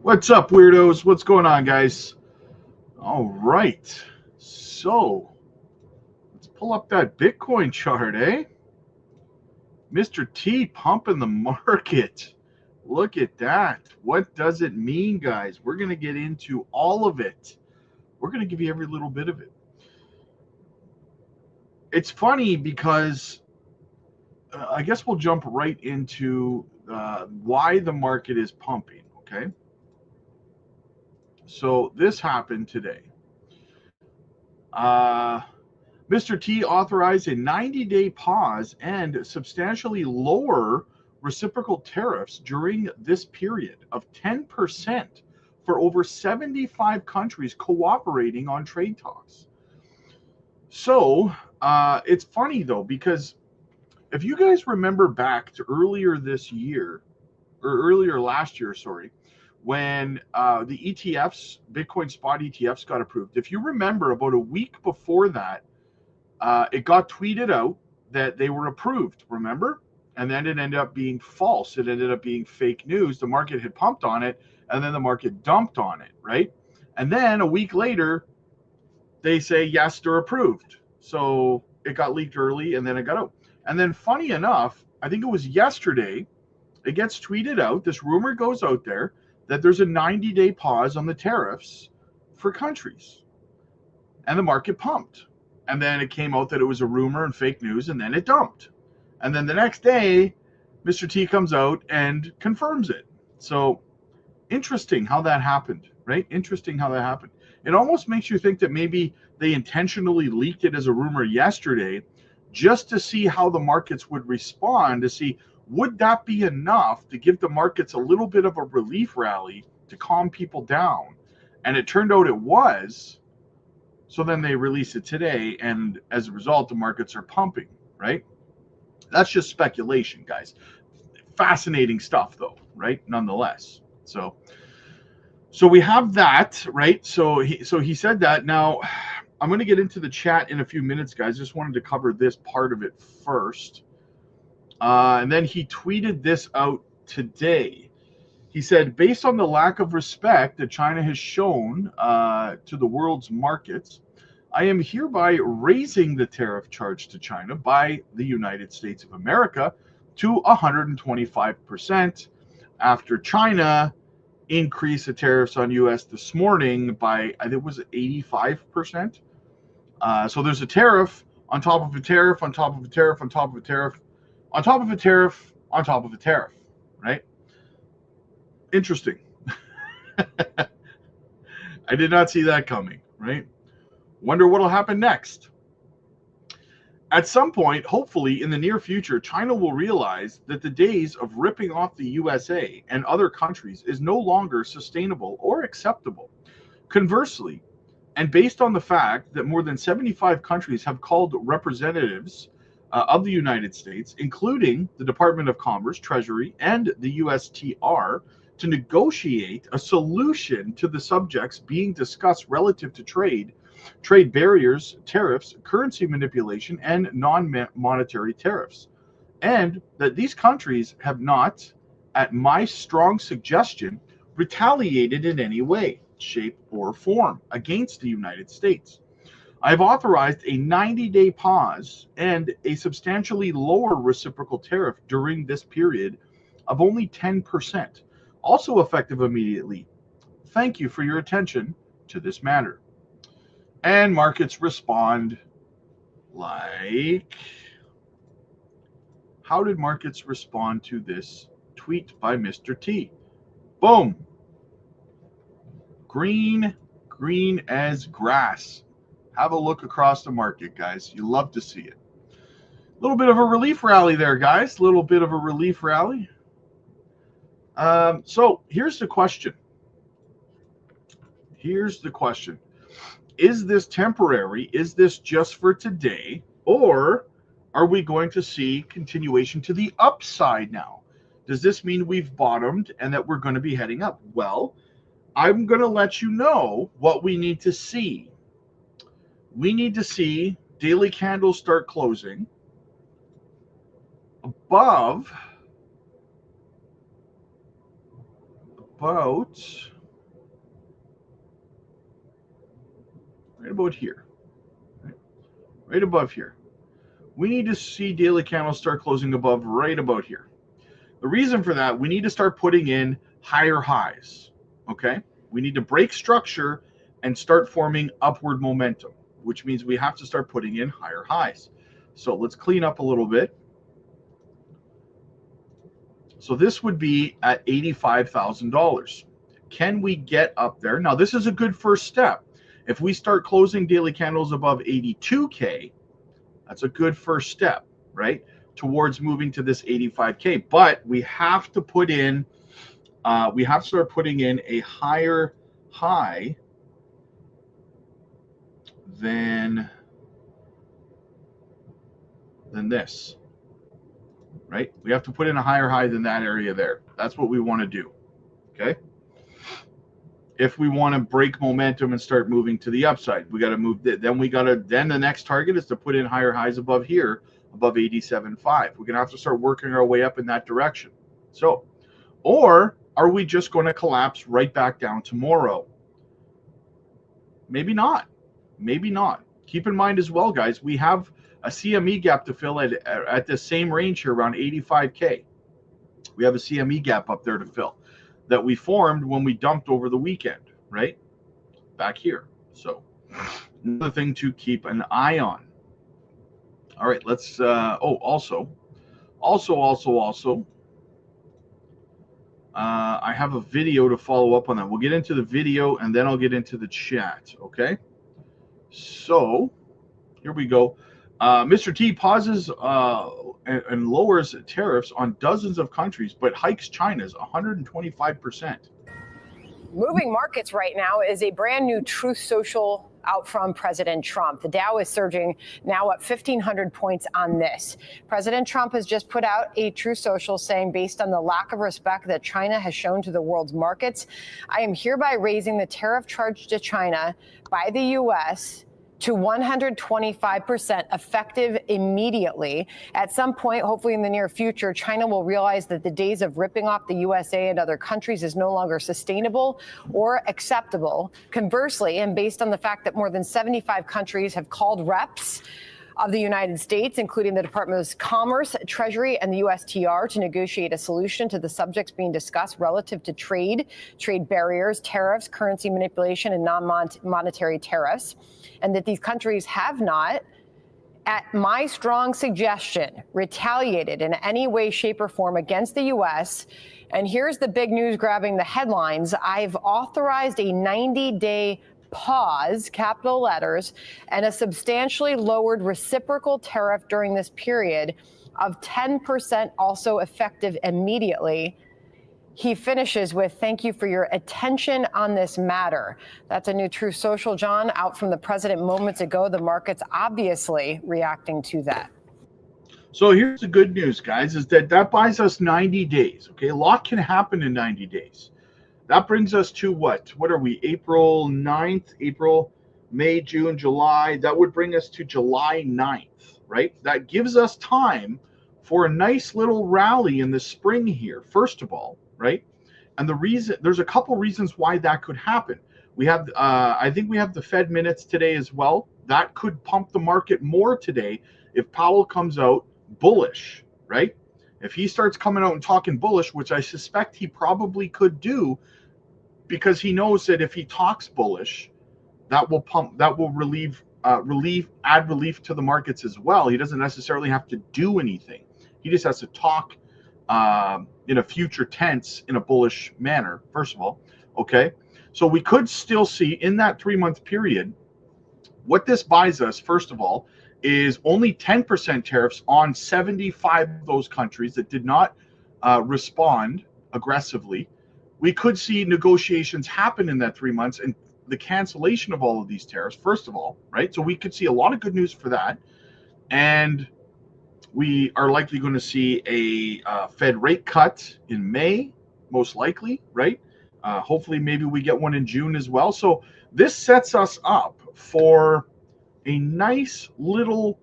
What's up, weirdos? What's going on, guys? All right. So, let's pull up that Bitcoin chart, eh? Mr. T pumping the market. Look at that. What does it mean, guys? We're going to get into all of it. We're going to give you every little bit of it. It's funny because I guess we'll jump right into why the market is pumping, okay? So, this happened today. Mr. T authorized a 90-day pause and substantially lower reciprocal tariffs during this period of 10% for over 75 countries cooperating on trade talks. So it's funny, though, because if you guys remember back to earlier this year, or earlier last year, sorry, when the ETFs, Bitcoin spot ETFs got approved, if you remember about a week before that, it got tweeted out that they were approved, remember? And then it ended up being false. It ended up being fake news. The market had pumped on it, and then the market dumped on it, right? And then a week later, they say, yes, they're approved. So it got leaked early, and then it got out. And then funny enough, I think it was yesterday, it gets tweeted out, this rumor goes out there, that there's a 90-day pause on the tariffs for countries. And the market pumped. And then it came out that it was a rumor and fake news, and then it dumped. And then the next day, Mr. T comes out and confirms it. So interesting how that happened, right? Interesting how that happened. It almost makes you think that maybe they intentionally leaked it as a rumor yesterday just to see how the markets would respond, to see would that be enough to give the markets a little bit of a relief rally to calm people down. And it turned out it was. So then they release it today, and as a result, the markets are pumping, right? That's just speculation, guys. Fascinating stuff, though, right? Nonetheless. So we have that, right? So he said that. Now, I'm going to get into the chat in a few minutes, guys. Just wanted to cover this part of it first. And then he tweeted this out today. He said, based on the lack of respect that China has shown to the world's markets, I am hereby raising the tariff charge to China by the United States of America to 125% after China increased the tariffs on U.S. this morning by, I think it was 85%. So there's a tariff on top of a tariff on top of a tariff on top of a tariff on top of a tariff on top of a tariff, right? Interesting. I did not see that coming, right? Wonder what'll happen next. At some point, hopefully in the near future, China will realize that the days of ripping off the USA and other countries is no longer sustainable or acceptable. Conversely, and based on the fact that more than 75 countries have called representatives of the United States, including the Department of Commerce, Treasury, and the USTR, to negotiate a solution to the subjects being discussed relative to trade barriers, tariffs, currency manipulation, and non-monetary tariffs. And that these countries have not, at my strong suggestion, retaliated in any way, shape, or form against the United States. I've authorized a 90-day pause and a substantially lower reciprocal tariff during this period of only 10%, also effective immediately. Thank you for your attention to this matter. And markets respond like, how did markets respond to this tweet by Mr. T? Boom. Green as grass. Have a look across the market, guys. You love to see it. A little bit of a relief rally there, guys. A little bit of a relief rally. So here's the question. Is this temporary? Is this just for today? Or are we going to see continuation to the upside now? Does this mean we've bottomed and that we're going to be heading up? Well, I'm going to let you know what we need to see. We need to see daily candles start closing above about about here, right above here. We need to see daily candles start closing above right about here. The reason for that, we need to start putting in higher highs, okay? We need to break structure and start forming upward momentum, which means we have to start putting in higher highs. So let's clean up a little bit. So this would be at $85,000. Can we get up there? Now, this is a good first step. If we start closing daily candles above 82K, that's a good first step, right, towards moving to this 85K. But we have to put in, we have to start putting in a higher high than this, right? We have to put in a higher high than that area there. That's what we want to do, okay? If we want to break momentum and start moving to the upside, we got to move. Then the next target is to put in higher highs above here, above 87.5. We're going to have to start working our way up in that direction. So, or are we just going to collapse right back down tomorrow? Maybe not. Maybe not. Keep in mind as well, guys, we have a CME gap to fill at the same range here, around 85K. We have a CME gap up there to fill that we formed when we dumped over the weekend, right? Back here. So another thing to keep an eye on. All right, let's, also, I have a video to follow up on that. We'll get into the video and then I'll get into the chat, okay? So here we go. Mr. T pauses and lowers tariffs on dozens of countries, but hikes China's 125%. Moving markets right now is a brand new Truth Social out from President Trump. The Dow is surging now up 1,500 points on this. President Trump has just put out a Truth Social saying, based on the lack of respect that China has shown to the world's markets, I am hereby raising the tariff charge to China by the U.S. to 125% effective immediately. At some point, hopefully in the near future, China will realize that the days of ripping off the USA and other countries is no longer sustainable or acceptable. Conversely, and based on the fact that more than 75 countries have called reps of the United States, including the Department of Commerce, Treasury, and the USTR, to negotiate a solution to the subjects being discussed relative to trade barriers, tariffs, currency manipulation, and non-monetary tariffs, and that these countries have not, at my strong suggestion, retaliated in any way, shape, or form against the U.S. And here's the big news grabbing the headlines. I've authorized a 90-day pause, capital letters, and a substantially lowered reciprocal tariff during this period of 10%, also effective immediately. He finishes with, thank you for your attention on this matter. That's a new Truth Social, John, out from the president moments ago. The market's obviously reacting to that. So here's the good news, guys, is that buys us 90 days. Okay, a lot can happen in 90 days. That brings us to what? What are we? April 9th, April, May, June, July. That would bring us to July 9th, right? That gives us time for a nice little rally in the spring here, first of all, right? And there's a couple reasons why that could happen. We have, I think we have the Fed minutes today as well. That could pump the market more today if Powell comes out bullish, right? If he starts coming out and talking bullish, which I suspect he probably could do, because he knows that if he talks bullish, that will add relief to the markets as well. He doesn't necessarily have to do anything. He just has to talk in a future tense in a bullish manner, first of all. Okay. So we could still see in that 3-month period, what this buys us, first of all, is only 10% tariffs on 75 of those countries that did not respond aggressively. We could see negotiations happen in that 3 months and the cancellation of all of these tariffs, first of all, right? So we could see a lot of good news for that. And we are likely going to see a Fed rate cut in May, most likely, right? Hopefully, maybe we get one in June as well. So this sets us up for a nice little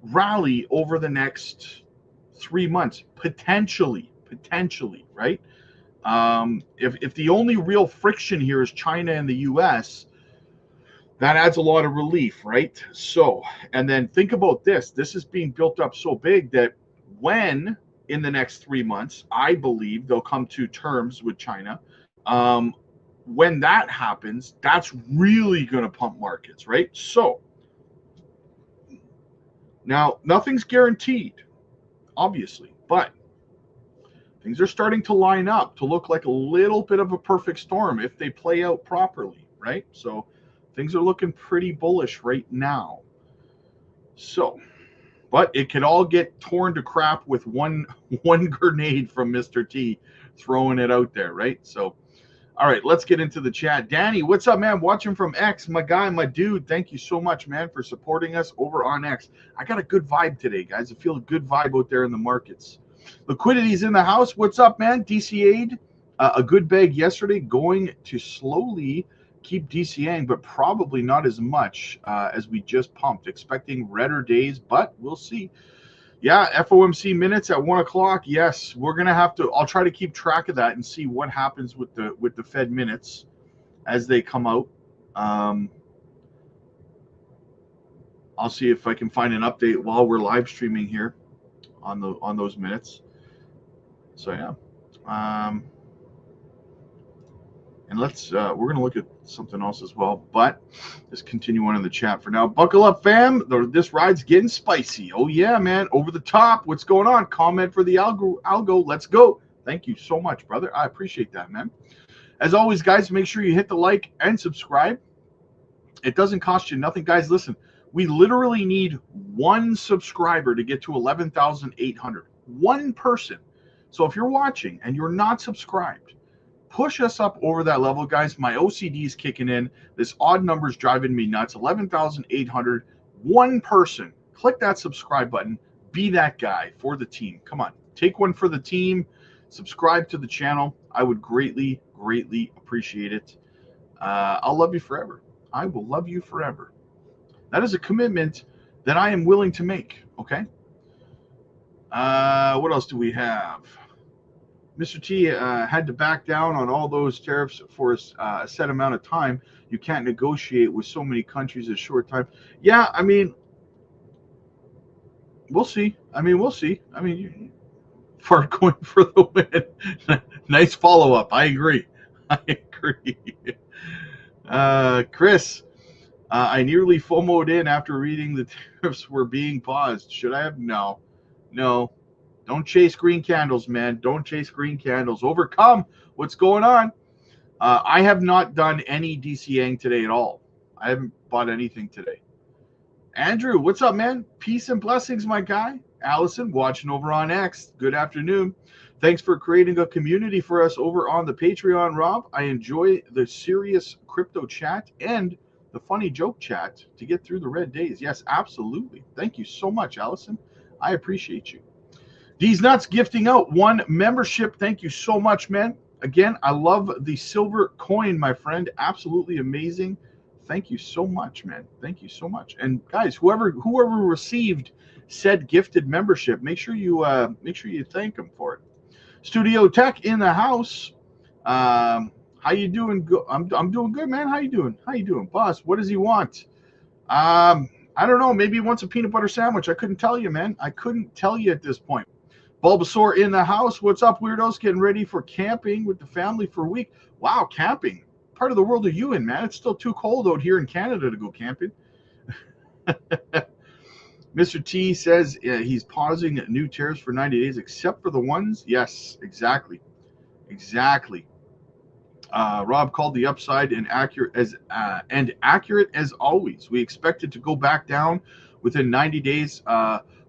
rally over the next 3 months, potentially, right? If the only real friction here is China and the U.S., That adds a lot of relief, right? So, and then think about this. This is being built up so big that when in the next 3 months, I believe they'll come to terms with China. Um, when that happens, that's really going to pump markets, right? So now nothing's guaranteed, obviously, but things are starting to line up to look like a little bit of a perfect storm if they play out properly, right? So things are looking pretty bullish right now. So, but it could all get torn to crap with one grenade from Mr. T throwing it out there, right? So, all right, let's get into the chat. Danny, what's up, man? Watching from X, my guy, my dude. Thank you so much, man, for supporting us over on X. I got a good vibe today, guys. I feel a good vibe out there in the markets. Liquidity's in the house. What's up, man? DCA'd a good bag yesterday, going to slowly keep DCAing, but probably not as much as we just pumped. Expecting redder days, but we'll see. Yeah, FOMC minutes at 1 o'clock. Yes, we're gonna have to. I'll try to keep track of that and see what happens with the Fed minutes as they come out. I'll see if I can find an update while we're live streaming here on those minutes. So yeah, and let's we're gonna look at something else as well, but let's continue on in the chat for now. Buckle up, fam. This ride's getting spicy. Oh yeah, man, over the top. What's going on? Comment for the algo. Let's go. Thank you so much, brother. I appreciate that, man. As always, guys, make sure you hit the like and subscribe. It doesn't cost you nothing, guys. Listen, we literally need one subscriber to get to 11,800. One person. So if you're watching and you're not subscribed, push us up over that level, guys. My OCD is kicking in. This odd number is driving me nuts. 11,800. One person. Click that subscribe button. Be that guy for the team. Come on. Take one for the team. Subscribe to the channel. I would greatly, greatly appreciate it. I'll love you forever. I will love you forever. That is a commitment that I am willing to make. Okay. What else do we have? Mr. T had to back down on all those tariffs for a set amount of time. You can't negotiate with so many countries in a short time. Yeah, I mean, we'll see. We'll see. For going for the win. Nice follow-up. I agree. Chris, I nearly FOMO'd in after reading the tariffs were being paused. Should I have? No. Don't chase green candles, man. Don't chase green candles. Overcome what's going on. I have not done any DCAing today at all. I haven't bought anything today. Andrew, what's up, man? Peace and blessings, my guy. Allison, watching over on X. Good afternoon. Thanks for creating a community for us over on the Patreon, Rob. I enjoy the serious crypto chat and the funny joke chat to get through the red days. Yes, absolutely. Thank you so much, Allison. I appreciate you. These Nuts gifting out one membership. Thank you so much, man. Again, I love the silver coin, my friend. Absolutely amazing. Thank you so much, man. Thank you so much. And guys, whoever received said gifted membership, make sure you thank them for it. Studio Tech in the house. How you doing? I'm doing good, man. How you doing, boss? What does he want? I don't know. Maybe he wants a peanut butter sandwich. I couldn't tell you, man. I couldn't tell you at this point. Bulbasaur in the house. What's up, weirdos? Getting ready for camping with the family for a week. Wow, camping. Part of the world are you in, man? It's still too cold out here in Canada to go camping. Mr. T says he's pausing new tariffs for 90 days, except for the ones. Yes, exactly. Rob called the upside and accurate as always. We expect it to go back down within 90 days.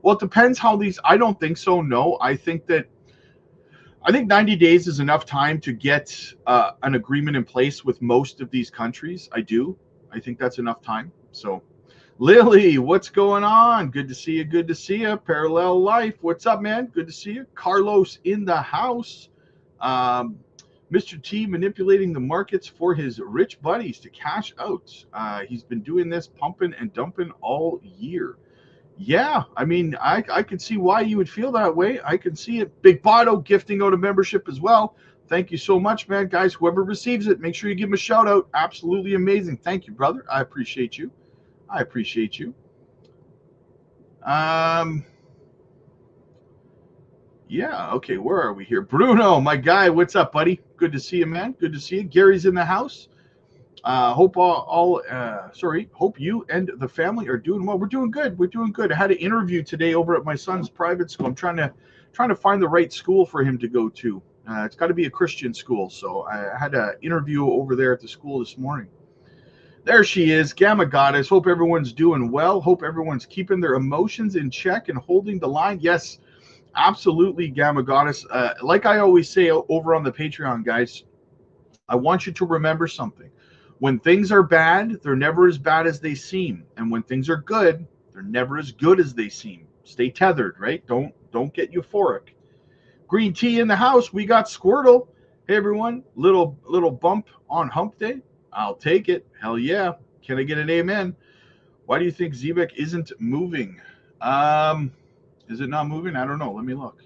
Well, it depends how these. I don't think so. No, I think 90 days is enough time to get an agreement in place with most of these countries. I think that's enough time. So, Lily, what's going on? Good to see you. Parallel Life, what's up, man? Good to see you. Carlos in the house. Mr. T manipulating the markets for his rich buddies to cash out. He's been doing this pumping and dumping all year. Yeah, I could see why you would feel that way. I can see it. Big Botto gifting out a membership as well. Thank you so much, man. Guys, whoever receives it, make sure you give him a shout out. Absolutely amazing. Thank you, brother. I appreciate you. I appreciate you. Yeah, okay, where are we here? Bruno, my guy, what's up, buddy? Good to see you, man. Good to see you. Gary's in the house. Hope hope you and the family are doing well. We're doing good. We're doing good. I had an interview today over at my son's private school. I'm trying to find the right school for him to go to. It's got to be a Christian school. So I had an interview over there at the school this morning. There she is, Gamma Goddess. Hope everyone's doing well. Hope everyone's keeping their emotions in check and holding the line. Yes, absolutely, Gamma Goddess. Like I always say over on the Patreon, guys, I want you to remember something. When things are bad, they're never as bad as they seem. And when things are good, they're never as good as they seem. Stay tethered, right? Don't get euphoric. Green tea in the house. We got Squirtle. Hey, everyone. Little bump on hump day. I'll take it. Hell yeah. Can I get an amen? Why do you think Zebek isn't moving? Is it not moving? I don't know. Let me look.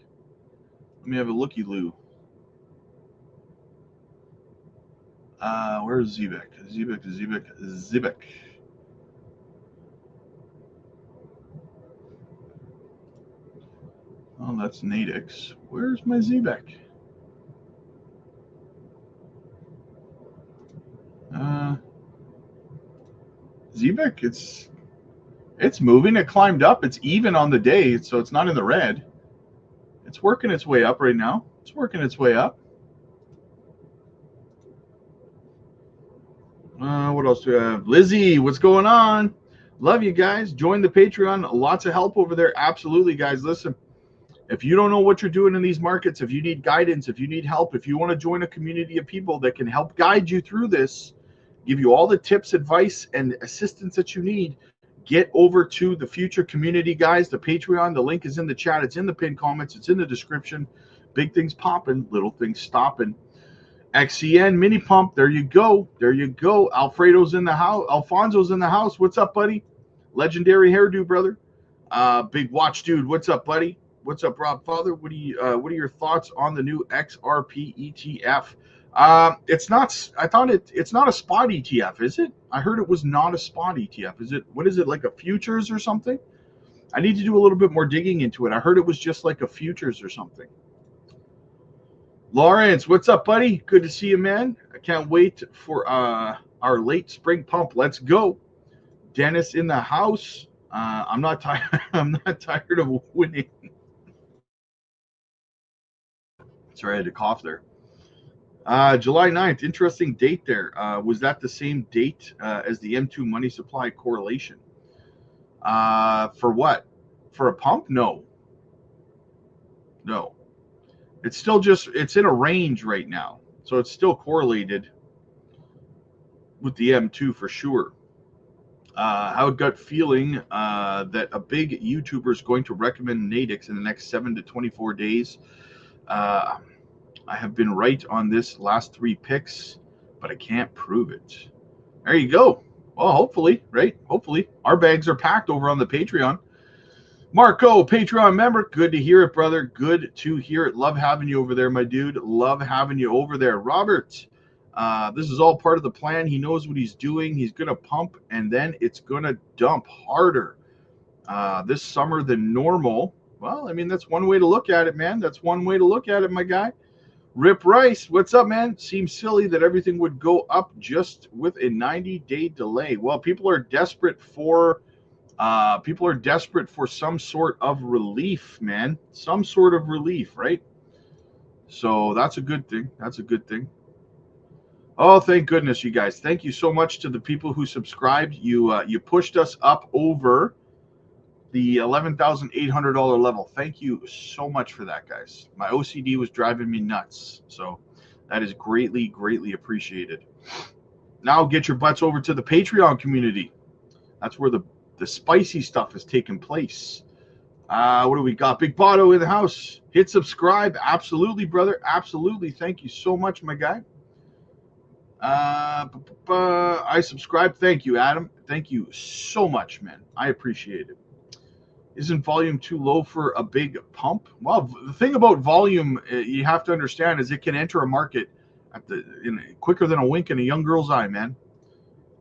Let me have a looky-loo. Where's Zebek? Zebek. Oh, that's Nadix. Where's my Zebek? Zebek, it's moving. It climbed up. It's even on the day, so it's not in the red. It's working its way up right now. It's working its way up. What else do we have? Lizzie, what's going on? Love you guys. Join the Patreon. Lots of help over there. Absolutely, guys. Listen, if you don't know what you're doing in these markets, if you need guidance, if you need help, if you want to join a community of people that can help guide you through this, give you all the tips, advice, and assistance that you need, get over to the future community, guys. The Patreon, the link is in the chat. It's in the pinned comments. It's in the description. Big things popping, little things stopping. XCN mini pump. There you go. There you go. Alfredo's in the house. Alfonso's in the house. What's up, buddy? Legendary hairdo, brother. Big watch dude. What's up, buddy? What's up, Rob Father? What are your thoughts on the new XRP ETF? It's not. I thought it's not a spot ETF, is it? I heard it was not a spot ETF. Is it? What is it, like a futures or something? I need to do a little bit more digging into it. I heard it was just like a futures or something. Lawrence, what's up, buddy? Good to see you, man. I can't wait for our late spring pump. Let's go. Dennis in the house. I'm not tired. I'm not tired of winning. Sorry, I had to cough there. July 9th, interesting date there. Was that the same date as the M2 money supply correlation? For what? For a pump? No. No. It's still just, it's in a range right now. So it's still correlated with the M2 for sure. How gut feeling that a big YouTuber is going to recommend Nadix in the next 7 to 24 days. I have been right on this last 3 picks, but I can't prove it. There you go. Well, hopefully, right? Hopefully. Our bags are packed over on the Patreon. Marco, Patreon member. Good to hear it, brother. Good to hear it. Love having you over there, my dude. Love having you over there. Robert, this is all part of the plan. He knows what he's doing. He's going to pump, and then it's going to dump harder this summer than normal. Well, I mean, that's one way to look at it, man. That's one way to look at it, my guy. Rip Rice, what's up, man? Seems silly that everything would go up just with a 90-day delay. Well, people are desperate for some sort of relief, man. Some sort of relief, right? So that's a good thing. That's a good thing. Oh, thank goodness, you guys. Thank you so much to the people who subscribed. You pushed us up over the $11,800 level. Thank you so much for that, guys. My OCD was driving me nuts. So that is greatly, greatly appreciated. Now get your butts over to the Patreon community. That's where the spicy stuff is taking place. What do we got? Big Botto in the house. Hit subscribe. Absolutely, brother. Absolutely. Thank you so much, my guy. I subscribe. Thank you, Adam. Thank you so much, man. I appreciate it. Isn't volume too low for a big pump? Well, the thing about volume you have to understand is it can enter a market quicker than a wink in a young girl's eye, man.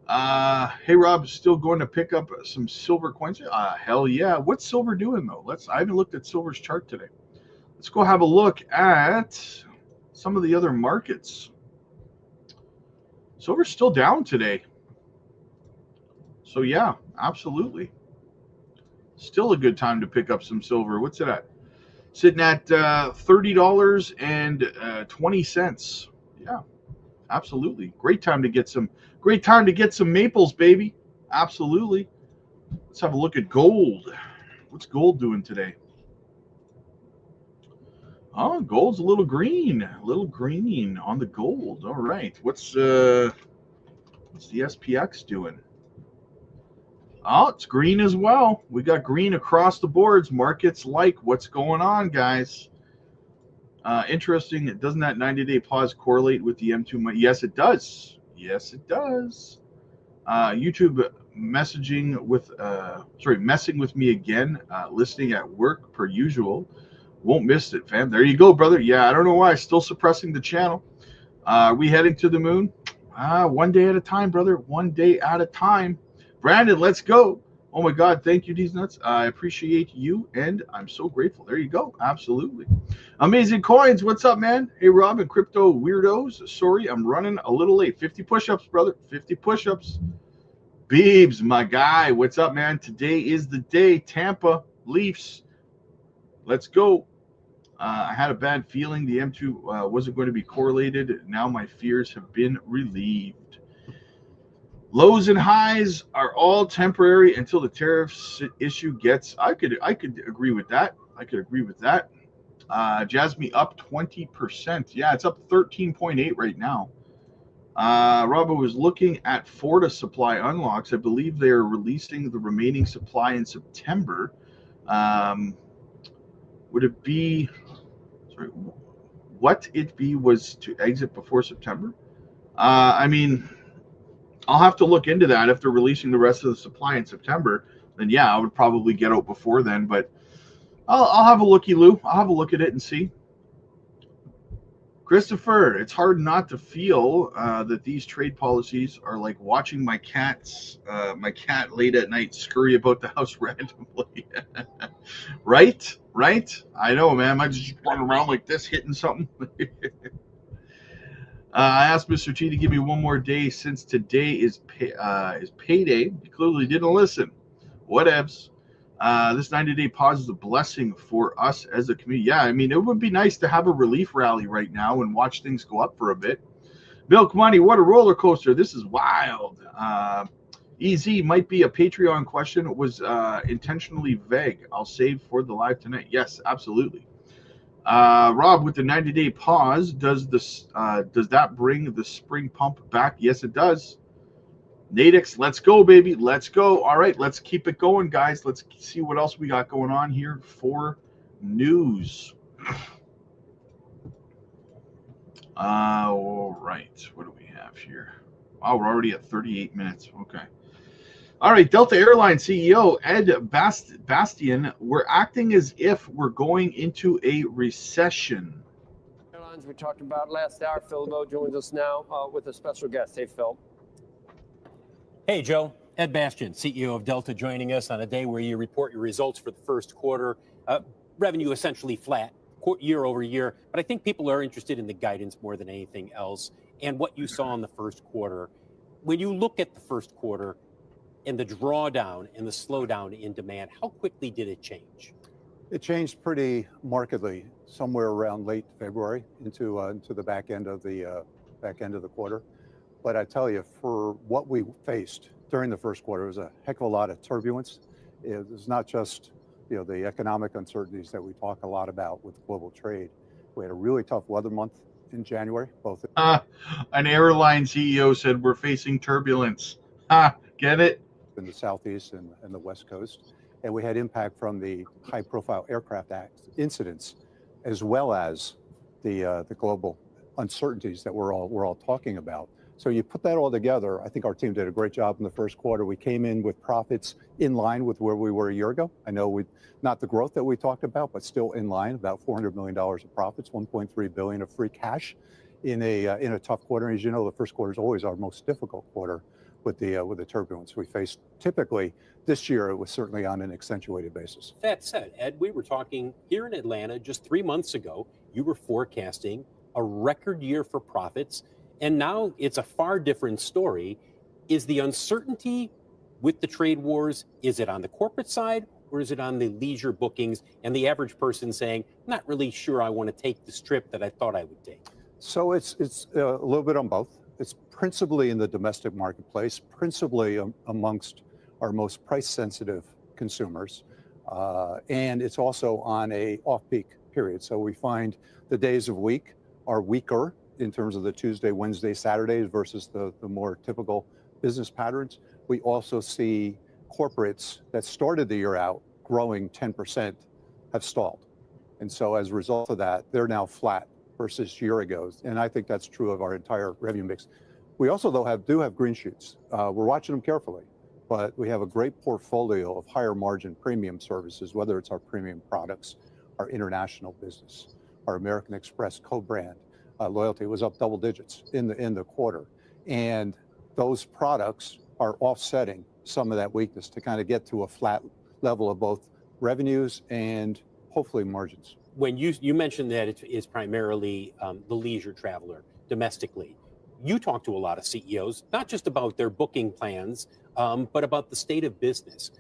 Hey Rob, still going to pick up some silver coins? Hell yeah. What's silver doing though? I haven't looked at silver's chart today. Let's go have a look at some of the other markets. Silver's still down today. So yeah, absolutely. Still a good time to pick up some silver. What's it at? Sitting at $30.20. Yeah, absolutely. Great time to get some maples, baby. Absolutely. Let's have a look at gold. What's gold doing today? Oh, gold's a little green on the gold. All right. What's the SPX doing? Oh, it's green as well. We got green across the boards. Markets like what's going on, guys. Interesting. Doesn't that 90-day pause correlate with the M2? Yes, it does. Yes, it does. YouTube messing with me again. Listening at work per usual. Won't miss it, fam. There you go, brother. Yeah, I don't know why. Still suppressing the channel. Are we heading to the moon? One day at a time, brother. One day at a time. Brandon, let's go. Oh my God, thank you, these nuts. I appreciate you, and I'm so grateful. There you go. Absolutely. Amazing Coins, what's up, man? Hey, Rob and crypto weirdos. Sorry, I'm running a little late. 50 push-ups, brother. 50 push-ups. Beebs, my guy. What's up, man? Today is the day. Tampa Leafs. Let's go. I had a bad feeling the M2 wasn't going to be correlated. Now my fears have been relieved. Lows and highs are all temporary until the tariffs issue gets. I could agree with that. Jasmine up 20%. Yeah, it's up 13.8 right now. Rob, I was looking at Florida supply unlocks. I believe they are releasing the remaining supply in September. Would it be? Sorry, what it be was to exit before September? I mean, I'll have to look into that. If they're releasing the rest of the supply in September, then yeah, I would probably get out before then. But I'll have a looky-loo. I'll have a look at it and see. Christopher, it's hard not to feel that these trade policies are like watching my cat late at night scurry about the house randomly. Right? I know, man. I just run around like this, hitting something. I asked Mr. T to give me one more day since today is payday. He clearly didn't listen. Whatevs. This 90-day pause is a blessing for us as a community. Yeah, I mean, it would be nice to have a relief rally right now and watch things go up for a bit. Milk Money, what a roller coaster. This is wild. EZ might be a Patreon question. It was intentionally vague. I'll save for the live tonight. Yes, absolutely. Rob, with the 90-day pause, does that bring the spring pump back? Yes, it does. Nadix, let's go, baby. Let's go. All right, let's keep it going, guys. Let's see what else we got going on here for news. All right, what do we have here? Wow, we're already at 38 minutes. Okay. All right, Delta Airlines CEO Ed Bastian, we're acting as if we're going into a recession. Airlines we talked about last hour. Phil Lowe joins us now with a special guest. Hey, Phil. Hey, Joe. Ed Bastian, CEO of Delta, joining us on a day where you report your results for the first quarter. Revenue essentially flat year over year, but I think people are interested in the guidance more than anything else and what you saw in the first quarter. When you look at the first quarter and the drawdown and the slowdown in demand, how quickly did it change? It changed pretty markedly somewhere around late February into the back end of the quarter. But I tell you, for what we faced during the first quarter, it was a heck of a lot of turbulence. It was not just the economic uncertainties that we talk a lot about with global trade. We had a really tough weather month in January. An airline CEO said we're facing turbulence. Get it? In the Southeast and the West Coast. And we had impact from the high-profile aircraft incidents, as well as the global uncertainties that we're all talking about So you put that all together, I think our team did a great job in the first quarter. We came in with profits in line with where we were a year ago. I know not the growth that we talked about, but still in line, about $400 million of profits, $1.3 billion of free cash in a tough quarter. And as you know, the first quarter is always our most difficult quarter with the turbulence we faced. Typically, this year it was certainly on an accentuated basis. That said, Ed, we were talking here in Atlanta just 3 months ago. You were forecasting a record year for profits. And now it's a far different story. Is the uncertainty with the trade wars, is it on the corporate side or is it on the leisure bookings and the average person saying, not really sure I want to take this trip that I thought I would take? So it's a little bit on both. It's principally in the domestic marketplace, principally amongst our most price sensitive consumers. And it's also on a off-peak period. So we find the days of week are weaker in terms of the Tuesday, Wednesday, Saturdays versus the more typical business patterns. We also see corporates that started the year out growing 10% have stalled. And so as a result of that, they're now flat versus year ago. And I think that's true of our entire revenue mix. We also, though, do have green shoots. We're watching them carefully, but we have a great portfolio of higher margin premium services, whether it's our premium products, our international business, our American Express co-brand. Loyalty was up double digits in the quarter. And those products are offsetting some of that weakness to kind of get to a flat level of both revenues and hopefully margins. When you mentioned that it's primarily the leisure traveler domestically, you talk to a lot of CEOs, not just about their booking plans, but about the state of business.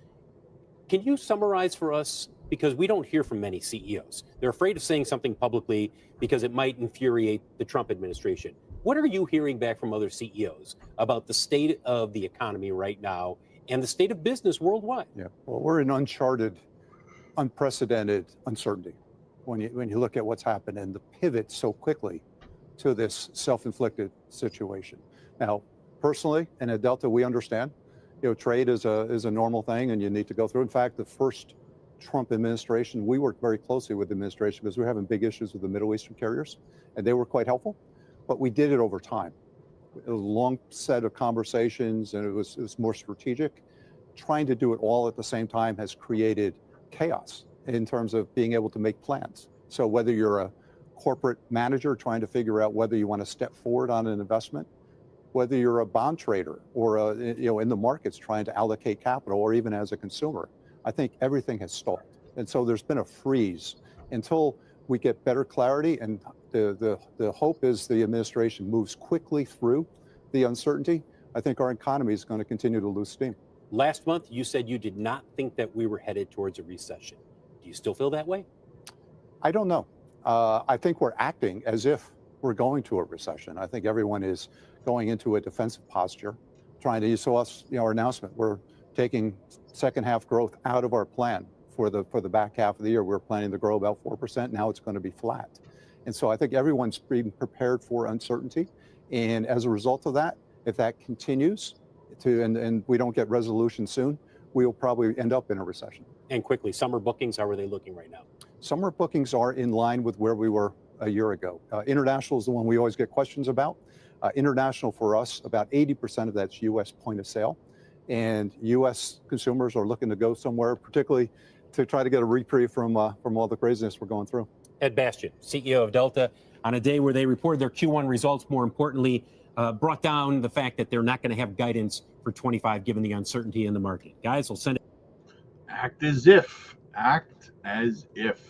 Can you summarize for us, because we don't hear from many CEOs. They're afraid of saying something publicly because it might infuriate the Trump administration. What are you hearing back from other CEOs about the state of the economy right now and the state of business worldwide? Yeah, well, we're in uncharted, unprecedented uncertainty when you look at what's happened and the pivot so quickly to this self-inflicted situation. Now, personally, and at Delta, we understand, trade is a normal thing and you need to go through. In fact, the first Trump administration, we worked very closely with the administration because we were having big issues with the Middle Eastern carriers, and they were quite helpful. But we did it over time. It was a long set of conversations, and it was more strategic. Trying to do it all at the same time has created chaos in terms of being able to make plans. So whether you're a corporate manager trying to figure out whether you want to step forward on an investment, whether you're a bond trader or in the markets trying to allocate capital, or even as a consumer, I think everything has stalled. And so there's been a freeze until we get better clarity. And the hope is the administration moves quickly through the uncertainty. I think our economy is going to continue to lose steam. Last month, you said you did not think that we were headed towards a recession. Do you still feel that way? I don't know. I think we're acting as if we're going to a recession. I think everyone is going into a defensive posture, trying to, you saw us, our announcement, we're taking second half growth out of our plan for the back half of the year. We're planning to grow about 4%. Now it's going to be flat. And so I think everyone's being prepared for uncertainty. And as a result of that, if that continues and we don't get resolution soon, we'll probably end up in a recession. And quickly, summer bookings, how are they looking right now? Summer bookings are in line with where we were a year ago. International is the one we always get questions about. International for us, about 80% of that's U.S. point of sale. And U.S. consumers are looking to go somewhere, particularly to try to get a reprieve from all the craziness we're going through. Ed Bastian, CEO of Delta, on a day where they reported their Q1 results, more importantly, brought down the fact that they're not going to have guidance for 25 given the uncertainty in the market. Guys, we'll send it. Act as if. Act as if.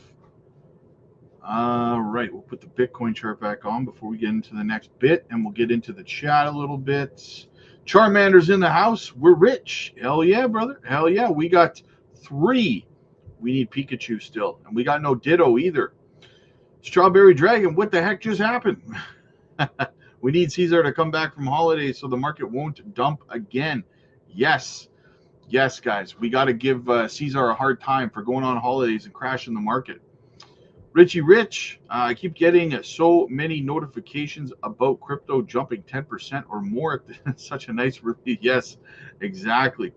All right, we'll put the Bitcoin chart back on before we get into the next bit, and we'll get into the chat a little bit. Charmander's in the house. We're rich. Hell yeah, brother. Hell yeah. We got 3. We need Pikachu still, and we got no Ditto either. Strawberry Dragon, what the heck just happened? We need Caesar to come back from holidays so the market won't dump again. Yes. Yes, guys. We got to give Caesar a hard time for going on holidays and crashing the market. Richie Rich, I keep getting so many notifications about crypto jumping 10% or more. Such a nice review. Yes, exactly.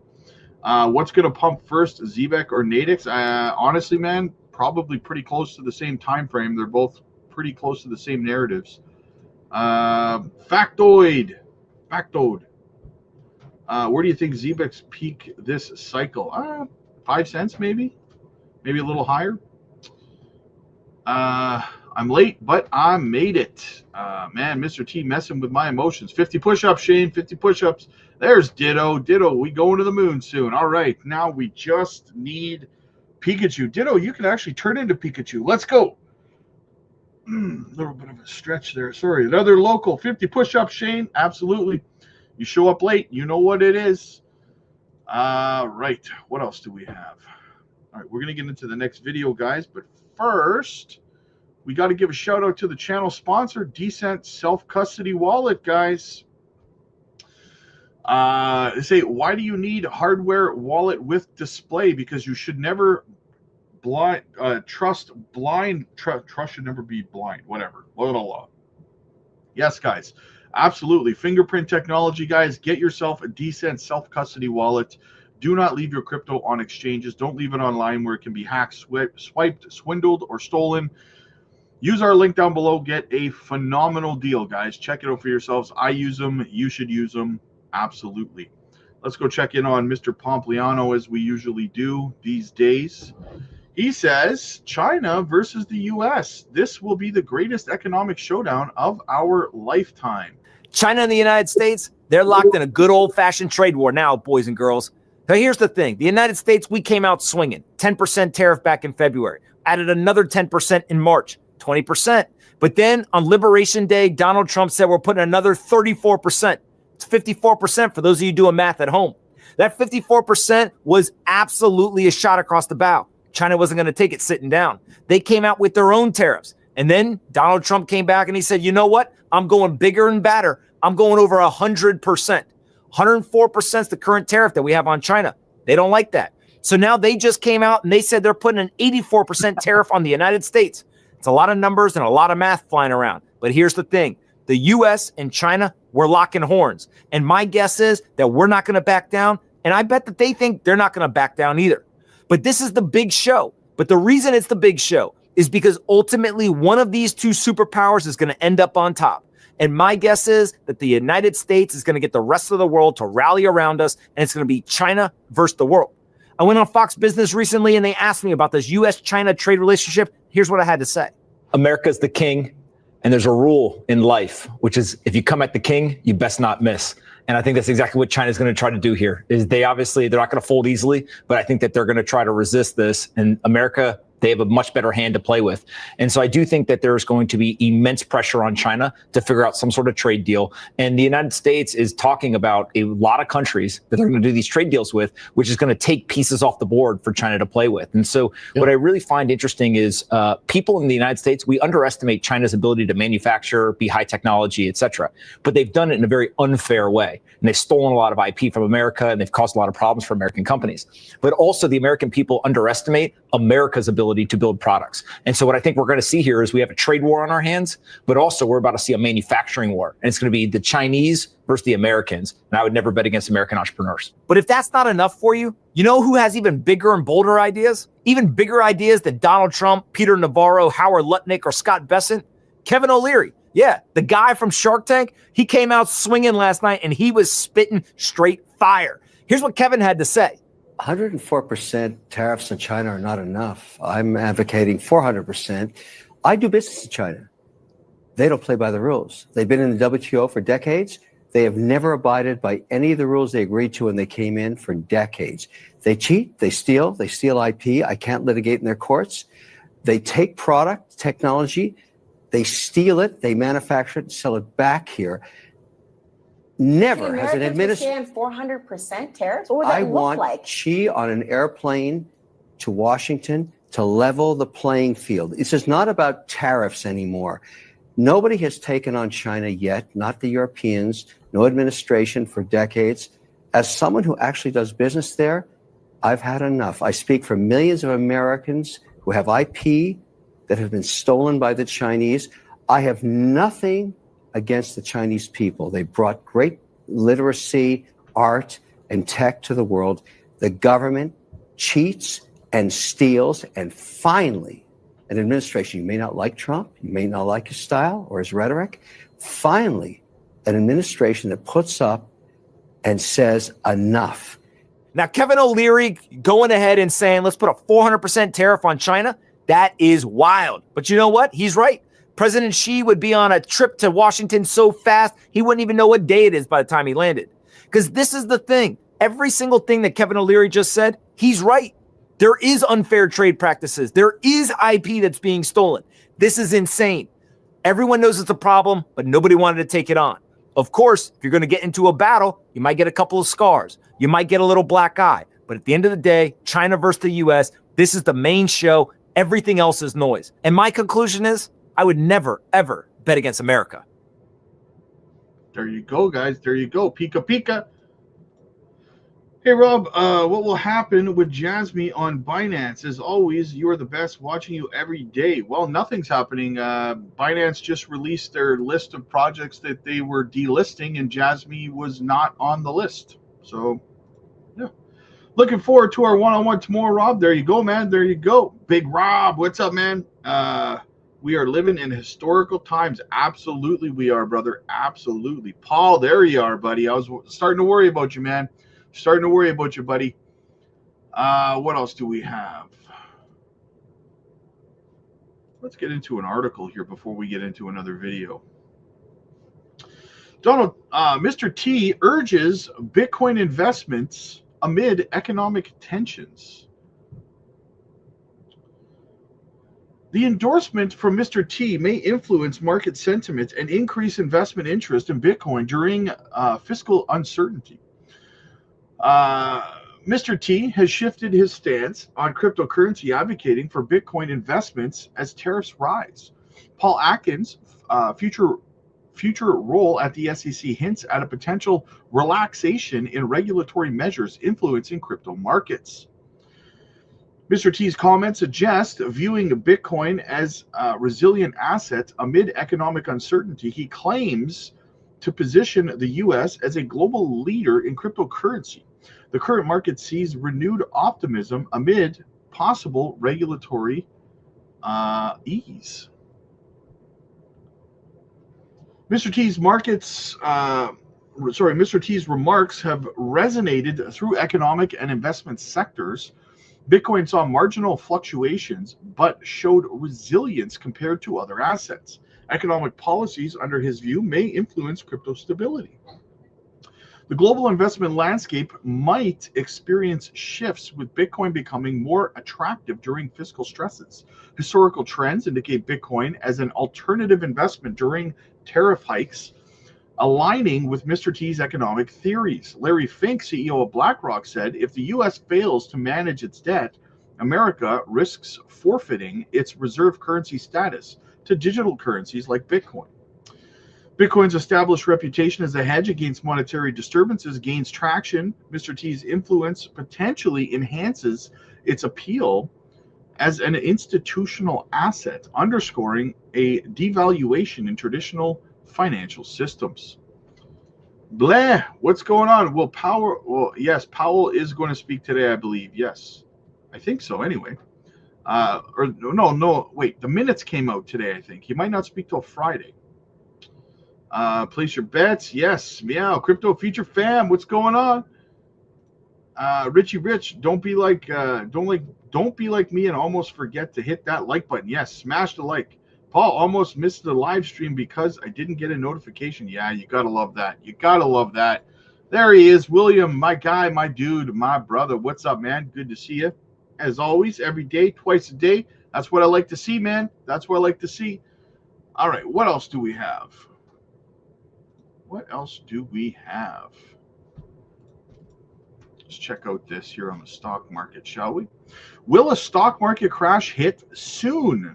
What's going to pump first, Zebek or Nadix? Honestly, man, probably pretty close to the same time frame. They're both pretty close to the same narratives. Factoid. Factoed. Where do you think ZBEX peak this cycle? 5 cents maybe a little higher. I'm late, but I made it. Man, Mr. T messing with my emotions. 50 push-ups, Shane, 50 push-ups. There's Ditto. We going to the moon soon. All right, now we just need Pikachu. Ditto, you can actually turn into Pikachu. Let's go. A little bit of a stretch there. Sorry, another local 50 push-ups, Shane. Absolutely. You show up late, you know what it is. Right, what else do we have? All right, we're going to get into the next video, guys, but first, we got to give a shout out to the channel sponsor, Decent Self-Custody Wallet, guys. They say, why do you need hardware wallet with display? Because you should never trust should never be blind, whatever. Yes, guys, absolutely. Fingerprint technology, guys. Get yourself a Decent Self-Custody Wallet. Do not leave your crypto on exchanges. Don't leave it online where it can be hacked, swiped, swindled, or stolen. Use our link down below. Get a phenomenal deal, guys. Check it out for yourselves. I use them. You should use them. Absolutely. Let's go check in on Mr. Pompliano as we usually do these days. He says, China versus the U.S. This will be the greatest economic showdown of our lifetime. China and the United States, they're locked in a good old-fashioned trade war now, boys and girls. Now, here's the thing. The United States, we came out swinging. 10% tariff back in February. Added another 10% in March. 20%. But then on Liberation Day, Donald Trump said we're putting another 34%. It's 54% for those of you doing math at home. That 54% was absolutely a shot across the bow. China wasn't going to take it sitting down. They came out with their own tariffs. And then Donald Trump came back and he said, you know what? I'm going bigger and badder. I'm going over 100%. 104% is the current tariff that we have on China. They don't like that. So now they just came out and they said they're putting an 84% tariff on the United States. It's a lot of numbers and a lot of math flying around. But here's the thing. The U.S. and China, we're locking horns. And my guess is that we're not going to back down. And I bet that they think they're not going to back down either. But this is the big show. But the reason it's the big show is because ultimately one of these two superpowers is going to end up on top. And my guess is that the United States is going to get the rest of the world to rally around us. And it's going to be China versus the world. I went on Fox Business recently and they asked me about this U.S.-China trade relationship. Here's what I had to say. America's the king, and there's a rule in life, which is if you come at the king, you best not miss. And I think that's exactly what China's going to try to do here. Is they're not going to fold easily, but I think that they're going to try to resist this. And America, they have a much better hand to play with. And so I do think that there's going to be immense pressure on China to figure out some sort of trade deal. And the United States is talking about a lot of countries that they're going to do these trade deals with, which is going to take pieces off the board for China to play with. And so what I really find interesting is people in the United States, we underestimate China's ability to manufacture, be high technology, et cetera. But they've done it in a very unfair way. And they've stolen a lot of IP from America, and they've caused a lot of problems for American companies. But also the American people underestimate America's ability to build products. And so what I think we're going to see here is we have a trade war on our hands, but also we're about to see a manufacturing war. And it's going to be the Chinese versus the Americans. And I would never bet against American entrepreneurs. But if that's not enough for you, you know who has even bigger and bolder ideas? Even bigger ideas than Donald Trump, Peter Navarro, Howard Lutnick, or Scott Bessent? Kevin O'Leary. Yeah, the guy from Shark Tank, he came out swinging last night and he was spitting straight fire. Here's what Kevin had to say. 104% tariffs on China are not enough. I'm advocating 400%. I do business in China. They don't play by the rules. They've been in the WTO for decades. They have never abided by any of the rules they agreed to when they came in for decades. They cheat, they steal IP. I can't litigate in their courts. They take product, technology, they steal it, they manufacture it, and sell it back here. Never has an administration 400% tariffs. What would that look like? Xi on an airplane to Washington to level the playing field. This is not about tariffs anymore. Nobody has taken on China yet, not the Europeans, no administration for decades. As someone who actually does business there, I've had enough. I speak for millions of Americans who have IP that have been stolen by the Chinese. I have nothing against the Chinese people. They brought great literacy, art, and tech to the world. The government cheats and steals, and finally, an administration, you may not like Trump, you may not like his style or his rhetoric, finally, an administration that puts up and says enough. Now, Kevin O'Leary going ahead and saying, let's put a 400% tariff on China, that is wild. But you know what? He's right. President Xi would be on a trip to Washington so fast, he wouldn't even know what day it is by the time he landed. Because this is the thing. Every single thing that Kevin O'Leary just said, he's right. There is unfair trade practices. There is IP that's being stolen. This is insane. Everyone knows it's a problem, but nobody wanted to take it on. Of course, if you're going to get into a battle, you might get a couple of scars. You might get a little black eye. But at the end of the day, China versus the U.S., this is the main show. Everything else is noise. And my conclusion is, I would never, ever bet against America. There you go, guys. There you go. Pika pika. Hey, Rob, what will happen with Jasmine on Binance? As always, you are the best, watching you every day. Well, nothing's happening. Binance just released their list of projects that they were delisting, and Jasmine was not on the list. So, yeah. Looking forward to our one-on-one tomorrow, Rob. There you go, man. There you go. Big Rob, what's up, man? We are living in historical times. Absolutely we are, brother. Absolutely. Paul, there you are, buddy. I was starting to worry about you, man. Starting to worry about you, buddy. What else do we have? Let's get into an article here before we get into another video. Mr. T urges Bitcoin investments amid economic tensions. The endorsement from Mr. T may influence market sentiment and increase investment interest in Bitcoin during fiscal uncertainty. Mr. T has shifted his stance on cryptocurrency, advocating for Bitcoin investments as tariffs rise. Paul Atkins' future role at the SEC hints at a potential relaxation in regulatory measures influencing crypto markets. Mr. T's comments suggest viewing Bitcoin as a resilient asset amid economic uncertainty. He claims to position the U.S. as a global leader in cryptocurrency. The current market sees renewed optimism amid possible regulatory ease. Mr. T's remarks have resonated through economic and investment sectors. Bitcoin saw marginal fluctuations, but showed resilience compared to other assets. Economic policies, under his view, may influence crypto stability. The global investment landscape might experience shifts, with Bitcoin becoming more attractive during fiscal stresses. Historical trends indicate Bitcoin as an alternative investment during tariff hikes, aligning with Mr. T's economic theories. Larry Fink, CEO of BlackRock, said, if the U.S. fails to manage its debt, America risks forfeiting its reserve currency status to digital currencies like Bitcoin. Bitcoin's established reputation as a hedge against monetary disturbances gains traction. Mr. T's influence potentially enhances its appeal as an institutional asset, underscoring a devaluation in traditional financial systems. Blah, what's going on? Yes, Powell is going to speak today, I believe. Yes, I think so anyway. Wait, the minutes came out today, I think. He might not speak till Friday. Place your bets. Yes, meow. Crypto Feature Fam, what's going on? Richie Rich, don't be like me and almost forget to hit that like button. Yes, smash the like. Paul, almost missed the live stream because I didn't get a notification. Yeah, you gotta love that. You gotta love that. There he is, William, my guy, my dude, my brother. What's up, man? Good to see you. As always, every day, twice a day. That's what I like to see, man. That's what I like to see. All right, what else do we have? What else do we have? Let's check out this here on the stock market, shall we? Will a stock market crash hit soon?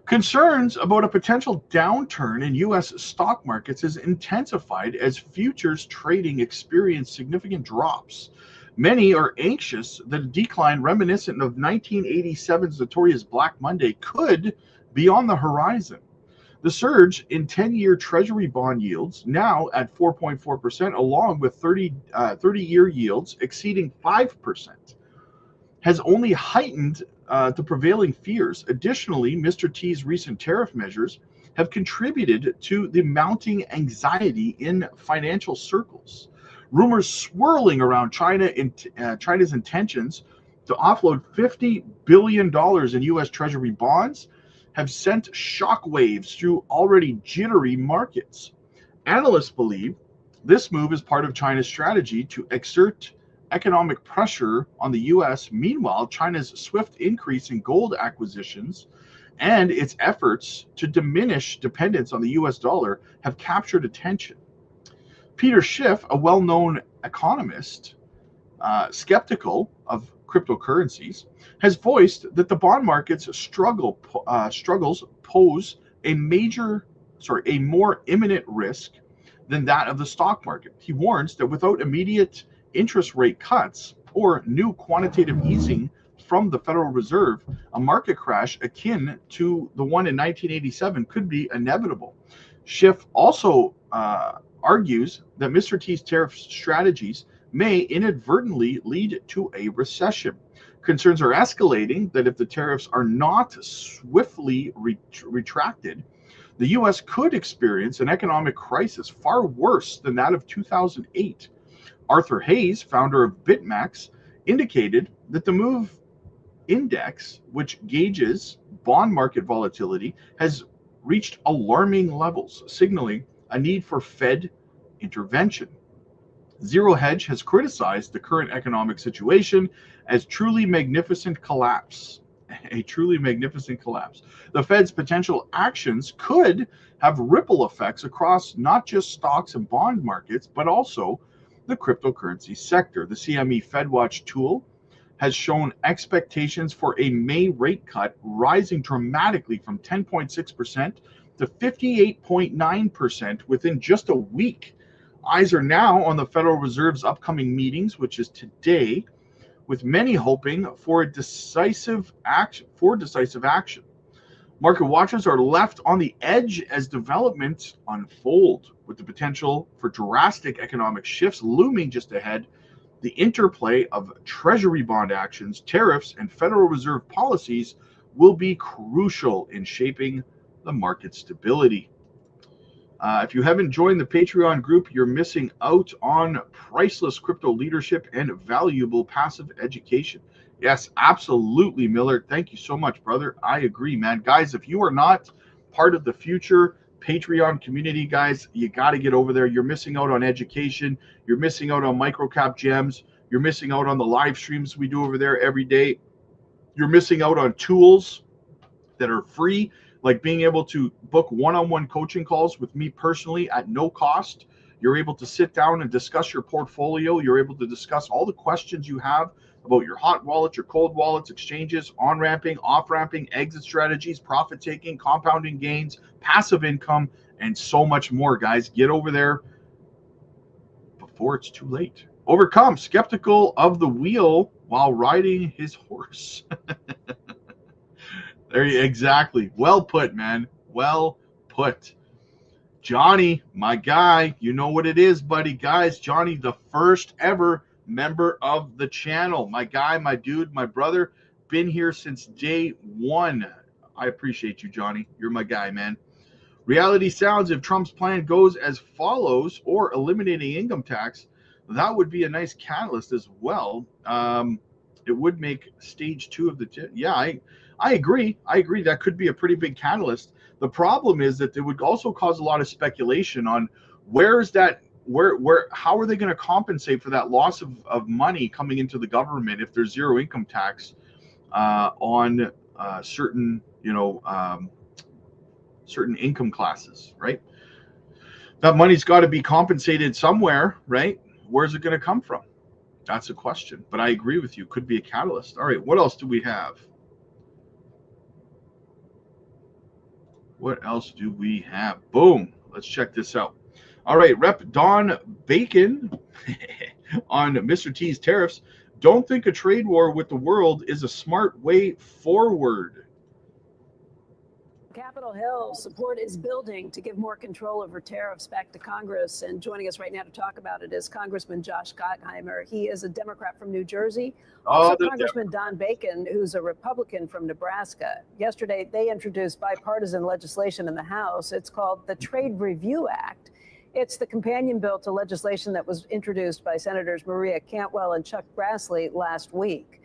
Concerns about a potential downturn in U.S. stock markets has intensified as futures trading experienced significant drops. Many are anxious that a decline reminiscent of 1987's notorious Black Monday could be on the horizon. The surge in 10-year Treasury bond yields, now at 4.4%, along with 30-year yields exceeding 5%, has only heightened the prevailing fears. Additionally, Mr. T's recent tariff measures have contributed to the mounting anxiety in financial circles. Rumors swirling around China's intentions to offload $50 billion in U.S. Treasury bonds have sent shockwaves through already jittery markets. Analysts believe this move is part of China's strategy to exert economic pressure on the U.S. Meanwhile, China's swift increase in gold acquisitions and its efforts to diminish dependence on the U.S. dollar have captured attention. Peter Schiff, a well-known economist, skeptical of cryptocurrencies, has voiced that the bond market's struggles pose a more imminent risk than that of the stock market. He warns that without immediate interest rate cuts or new quantitative easing from the Federal Reserve, a market crash akin to the one in 1987 could be inevitable. Schiff also argues that Mr. T's tariff strategies may inadvertently lead to a recession. Concerns are escalating that if the tariffs are not swiftly retracted, the U.S. could experience an economic crisis far worse than that of 2008. Arthur Hayes, founder of BitMEX, indicated that the MOVE index, which gauges bond market volatility, has reached alarming levels, signaling a need for Fed intervention. Zero Hedge has criticized the current economic situation as a truly magnificent collapse. The Fed's potential actions could have ripple effects across not just stocks and bond markets, but also the cryptocurrency sector. The CME FedWatch tool has shown expectations for a May rate cut rising dramatically from 10.6% to 58.9% within just a week. Eyes are now on the Federal Reserve's upcoming meetings, which is today, with many hoping for decisive action. Market watchers are left on the edge as developments unfold, with the potential for drastic economic shifts looming just ahead. The interplay of Treasury bond actions, tariffs, and Federal Reserve policies will be crucial in shaping the market stability. If you haven't joined the Patreon group, you're missing out on priceless crypto leadership and valuable passive education. Yes, absolutely, Miller. Thank you so much, brother. I agree, man. Guys, if you are not part of the future Patreon community, guys, you got to get over there. You're missing out on education. You're missing out on microcap gems. You're missing out on the live streams we do over there every day. You're missing out on tools that are free, like being able to book one-on-one coaching calls with me personally at no cost. You're able to sit down and discuss your portfolio. You're able to discuss all the questions you have about your hot wallets, your cold wallets, exchanges, on-ramping, off-ramping, exit strategies, profit-taking, compounding gains, passive income, and so much more, guys. Get over there before it's too late. Overcome skeptical of the wheel while riding his horse. There you exactly. Well put, man. Well put. Johnny, my guy, you know what it is, buddy. Guys, Johnny, the first ever member of the channel. My guy, my dude, my brother, been here since day one. I appreciate you, Johnny. You're my guy, man. Reality sounds, if Trump's plan goes as follows, or eliminating income tax, that would be a nice catalyst as well. It would make stage 2 of the... I agree. That could be a pretty big catalyst. The problem is that it would also cause a lot of speculation on how are they going to compensate for that loss of money coming into the government if there's zero income tax on certain income classes, right? That money's got to be compensated somewhere, right? Where's it going to come from? That's a question. But I agree with you. Could be a catalyst. All right. What else do we have? What else do we have? Boom. Let's check this out. All right. Rep Don Bacon on Mr. T's tariffs. Don't think a trade war with the world is a smart way forward. Capitol Hill, support is building to give more control over tariffs back to Congress. And joining us right now to talk about it is Congressman Josh Gottheimer. He is a Democrat from New Jersey. Also, Congressman Don Bacon, who's a Republican from Nebraska. Yesterday, they introduced bipartisan legislation in the House. It's called the Trade Review Act. It's the companion bill to legislation that was introduced by Senators Maria Cantwell and Chuck Grassley last week.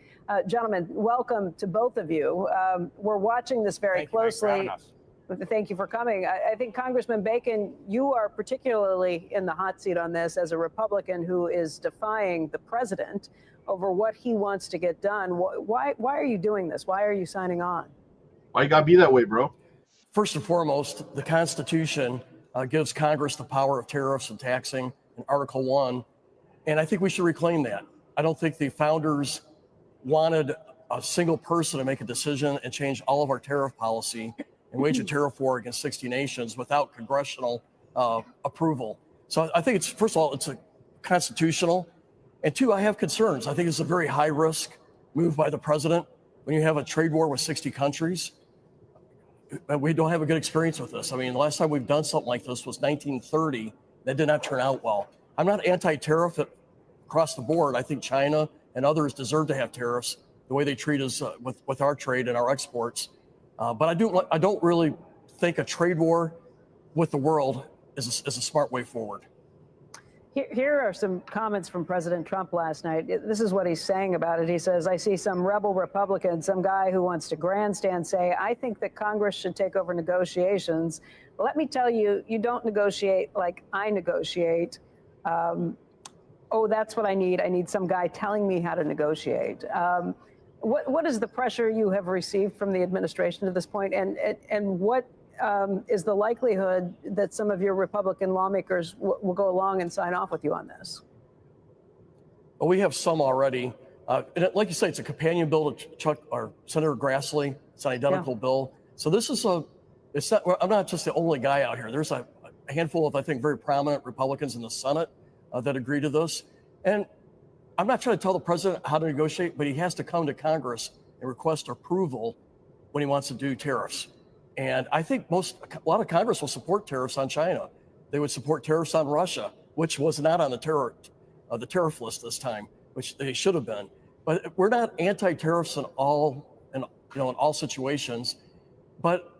Gentlemen, welcome to both of you. We're watching this very closely. Thank you for coming. I think, Congressman Bacon, you are particularly in the hot seat on this as a Republican who is defying the president over what he wants to get done. Why are you doing this? Why are you signing on? Why you gotta be that way, bro? First and foremost, the Constitution gives Congress the power of tariffs and taxing in Article 1, and I think we should reclaim that. I don't think the founders wanted a single person to make a decision and change all of our tariff policy and wage a tariff war against 60 nations without congressional approval. So I think it's, first of all, it's a constitutional. And two, I have concerns. I think it's a very high risk move by the president when you have a trade war with 60 countries. We don't have a good experience with this. I mean, the last time we've done something like this was 1930. That did not turn out well. I'm not anti-tariff across the board. I think China and others deserve to have tariffs the way they treat us with our trade and our exports. But I don't really think a trade war with the world is a smart way forward. Here are some comments from President Trump last night. This is what he's saying about it. He says, I see some rebel Republican, some guy who wants to grandstand, say, I think that Congress should take over negotiations. Let me tell you, you don't negotiate like I negotiate. Oh, that's what I need. I need some guy telling me how to negotiate. What is the pressure you have received from the administration to this point? And what is the likelihood that some of your Republican lawmakers will go along and sign off with you on this? Well, we have some already. And like you say, it's a companion bill to Chuck or Senator Grassley. It's an identical bill. So this is I'm not just the only guy out here. There's a handful of, I think, very prominent Republicans in the Senate that agree to this. And I'm not trying to tell the president how to negotiate, but he has to come to Congress and request approval when he wants to do tariffs. And I think a lot of Congress will support tariffs on China. They would support tariffs on Russia, which was not on the tariff list this time, which they should have been. But we're not anti-tariffs in all situations. But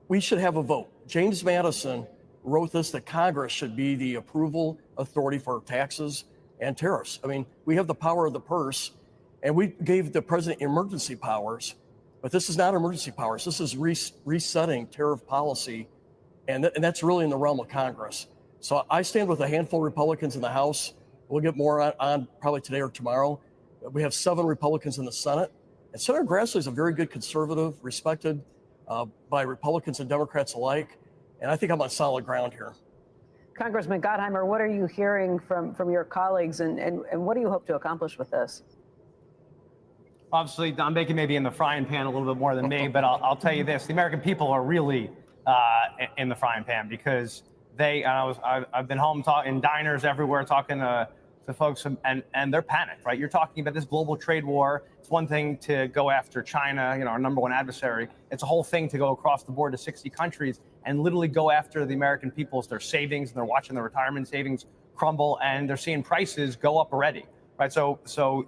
we should have a vote. James Madison wrote this, that Congress should be the approval authority for taxes and tariffs. I mean, we have the power of the purse, and we gave the president emergency powers, but this is not emergency powers. This is resetting tariff policy, and that's really in the realm of Congress. So I stand with a handful of Republicans in the House. We'll get more on probably today or tomorrow. We have 7 Republicans in the Senate, and Senator Grassley is a very good conservative, respected by Republicans and Democrats alike. And I think I'm on solid ground here. Congressman Gottheimer, what are you hearing from your colleagues, and what do you hope to accomplish with this? Obviously, Don Bacon may be in the frying pan a little bit more than me, but I'll tell you this: the American people are really in the frying pan, because I've been home in diners everywhere talking to folks, and they're panicked, right? You're talking about this global trade war. It's one thing to go after China, our number one adversary. It's a whole thing to go across the board to 60 countries and literally go after the American people's, their savings, and they're watching their retirement savings crumble, and they're seeing prices go up already, right? So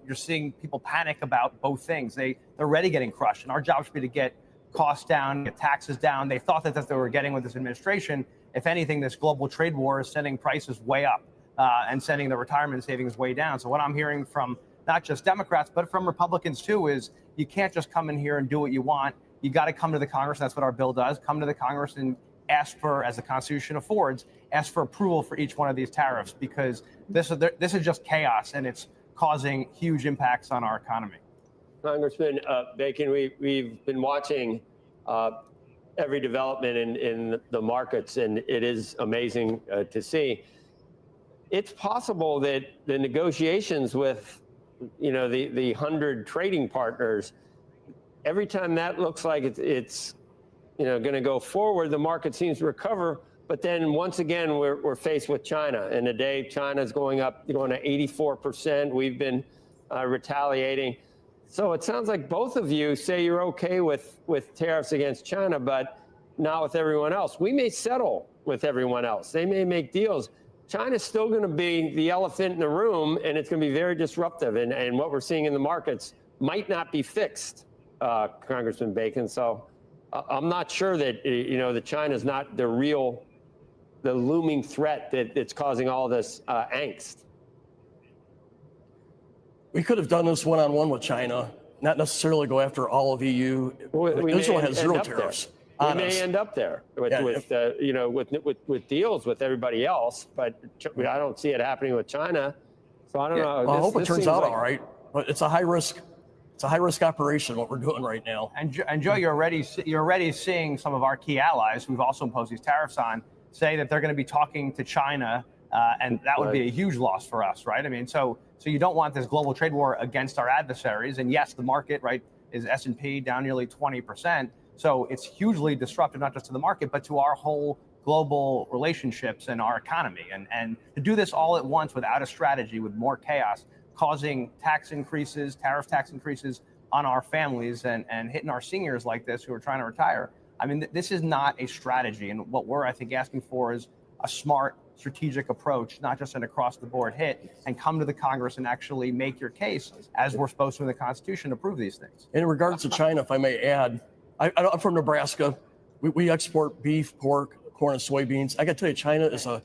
you're seeing people panic about both things. They're already getting crushed, and our job should be to get costs down, get taxes down. They thought that's what they were getting with this administration. If anything, this global trade war is sending prices way up and sending the retirement savings way down. So what I'm hearing from not just Democrats, but from Republicans too, is you can't just come in here and do what you want. You got to come to the Congress. That's what our bill does. Come to the Congress and ask for, as the Constitution affords, ask for approval for each one of these tariffs, because this is just chaos, and it's causing huge impacts on our economy. Congressman Bacon, we've been watching every development in the markets, and it is amazing to see. It's possible that the negotiations with, the 100 trading partners, every time that looks like it's going to go forward, the market seems to recover. But then once again, we're faced with China. And today, China's going to 84%. We've been retaliating. So it sounds like both of you say you're okay with tariffs against China, but now with everyone else. We may settle with everyone else. They may make deals. China's still going to be the elephant in the room, and it's going to be very disruptive. And what we're seeing in the markets might not be fixed, Congressman Bacon. So I'm not sure that, that China's not the looming threat that's causing all this angst. We could have done this one-on-one with China, not necessarily go after all of EU. Israel has zero tariffs. We may end up there with deals with everybody else, but I don't see it happening with China. So I don't know. Well, I hope it turns out all right, but it's a high risk. It's a high risk operation what we're doing right now. And Joe, you're already seeing some of our key allies, we've also imposed these tariffs on, say that they're going to be talking to China, and that would be a huge loss for us, right? I mean, so you don't want this global trade war against our adversaries. And yes, the market, right, is S&P down nearly 20%. So it's hugely disruptive, not just to the market, but to our whole global relationships and our economy. And to do this all at once without a strategy, with more chaos, causing tax increases, tariff tax increases on our families and hitting our seniors like this who are trying to retire. I mean, this is not a strategy. And what we're, I think, asking for is a smart strategic approach, not just an across the board hit, and come to the Congress and actually make your case, as we're supposed to in the Constitution, to prove these things. In regards to China, if I may add, I'm from Nebraska. We export beef, pork, corn, and soybeans. I got to tell you, China is a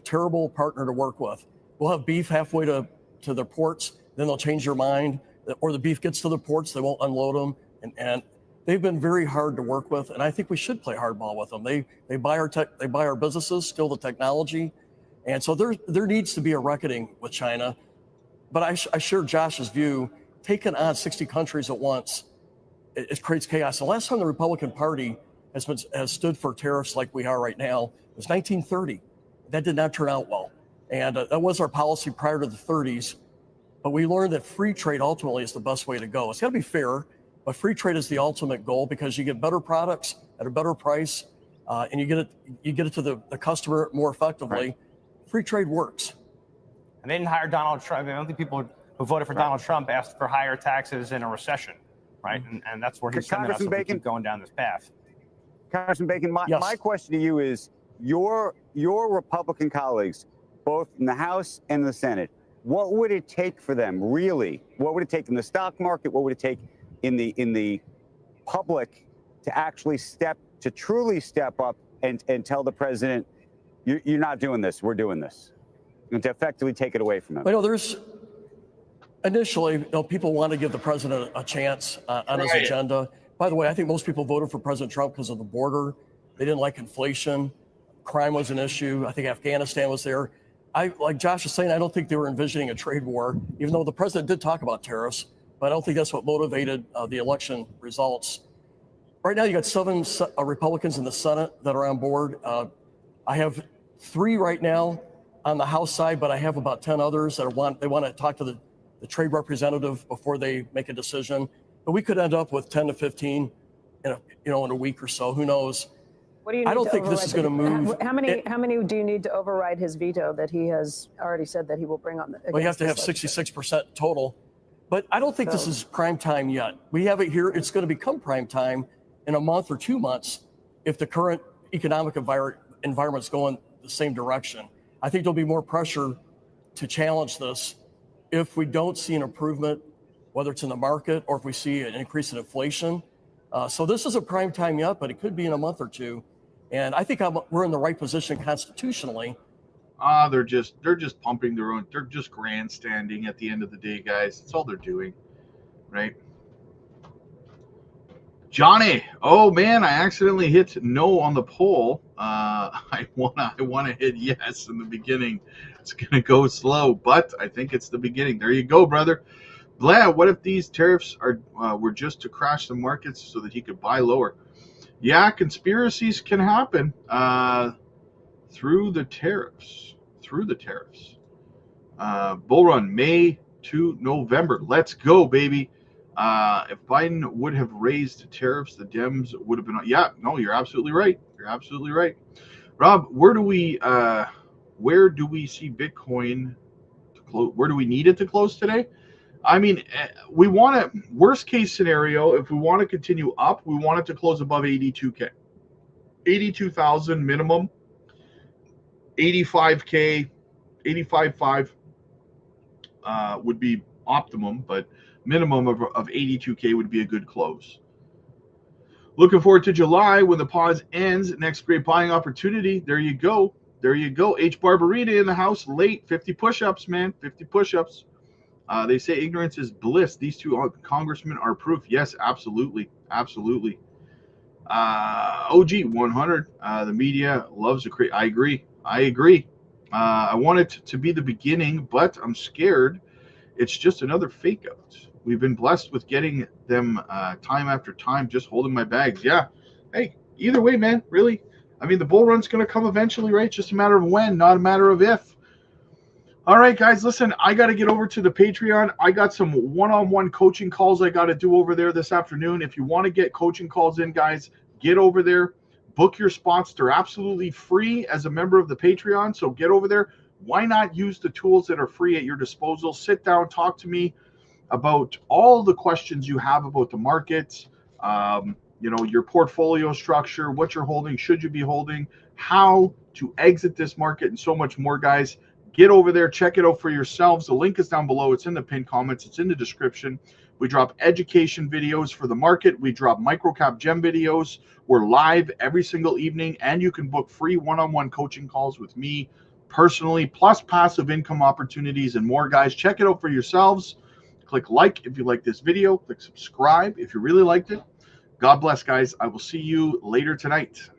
terrible partner to work with. We'll have beef halfway to their ports, then they'll change their mind, or the beef gets to the ports, they won't unload them, and they've been very hard to work with. And I think we should play hardball with them. They buy our businesses, steal the technology, and so there needs to be a reckoning with China. But I share Josh's view. Taking on 60 countries at once, it creates chaos. The last time the Republican Party has stood for tariffs like we are right now was 1930. That did not turn out well. And that was our policy prior to the 30s. But we learned that free trade ultimately is the best way to go. It's got to be fair, but free trade is the ultimate goal because you get better products at a better price, and you get it to the customer more effectively. Right. Free trade works. And they didn't hire Donald Trump. I don't think people who voted for Donald Trump asked for higher taxes in a recession. Right, and that's where he's sending us if we keep going down this path. Congressman Bacon, my question to you is, your Republican colleagues, both in the House and the Senate, what would it take for them, really? What would it take in the stock market? What would it take in the public to actually truly step up and tell the president, you're not doing this, we're doing this, and to effectively take it away from him? Well, initially, people want to give the president a chance on his agenda. By the way, I think most people voted for President Trump because of the border. They didn't like inflation. Crime was an issue. I think Afghanistan was there. Like Josh was saying, I don't think they were envisioning a trade war, even though the president did talk about tariffs. But I don't think that's what motivated the election results. Right now, you got 7 Republicans in the Senate that are on board. I have 3 right now on the House side, but I have about 10 others that want to talk to the trade representative before they make a decision. But we could end up with 10 to 15 in a week or so. Who knows? What do you need I don't think this is going to move. How many do you need to override his veto that he has already said that he will bring on? Well, you have to have 66% total. But I don't think this is prime time yet. We have it here. It's going to become prime time in a month or 2 months if the current economic environment's going the same direction. I think there'll be more pressure to challenge this if we don't see an improvement, whether it's in the market or if we see an increase in inflation. So this isn't prime time yet, but it could be in a month or two. And I think we're in the right position constitutionally. They're just pumping their own. They're just grandstanding at the end of the day, guys. That's all they're doing, right? Johnny, oh man, I accidentally hit no on the poll. I wanna hit yes in the beginning. It's gonna go slow, but I think it's the beginning. There you go, brother. Vlad, what if these tariffs were just to crash the markets so that he could buy lower? Yeah, conspiracies can happen through the tariffs. Bull run, May to November. Let's go, baby. If Biden would have raised tariffs, the Dems would have been. Yeah, no, you're absolutely right. You're absolutely right. Rob, where do we see Bitcoin to close? Where do we need it to close today? I mean, we want to, worst case scenario, if we want to continue up, we want it to close above 82K. 82,000 minimum, 85K, 85.5 would be optimum, but minimum of 82K would be a good close. Looking forward to July when the pause ends. Next great buying opportunity. There you go. There you go. H. Barbarita in the house late. 50 push-ups, man. 50 push-ups. They say ignorance is bliss. These two congressmen are proof. Yes, absolutely. Absolutely. OG 100. The media loves a create. I agree. I agree. I want it to be the beginning, but I'm scared it's just another fake out. We've been blessed with getting them time after time, just holding my bags. Yeah. Hey, either way, man, really. I mean, the bull run's going to come eventually, right? It's just a matter of when, not a matter of if. All right, guys, listen, I got to get over to the Patreon. I got some one-on-one coaching calls I got to do over there this afternoon. If you want to get coaching calls in, guys, get over there. Book your spots. They're absolutely free as a member of the Patreon, so get over there. Why not use the tools that are free at your disposal? Sit down, talk to me about all the questions you have about the markets, your portfolio structure, what you're holding, should you be holding, how to exit this market, and so much more, guys. Get over there, check it out for yourselves. The link is down below. It's in the pinned comments. It's in the description. We drop education videos for the market. We drop microcap gem videos. We're live every single evening, and you can book free one-on-one coaching calls with me personally, plus passive income opportunities and more, guys. Check it out for yourselves. Click like if you like this video. Click subscribe if you really liked it. God bless, guys. I will see you later tonight.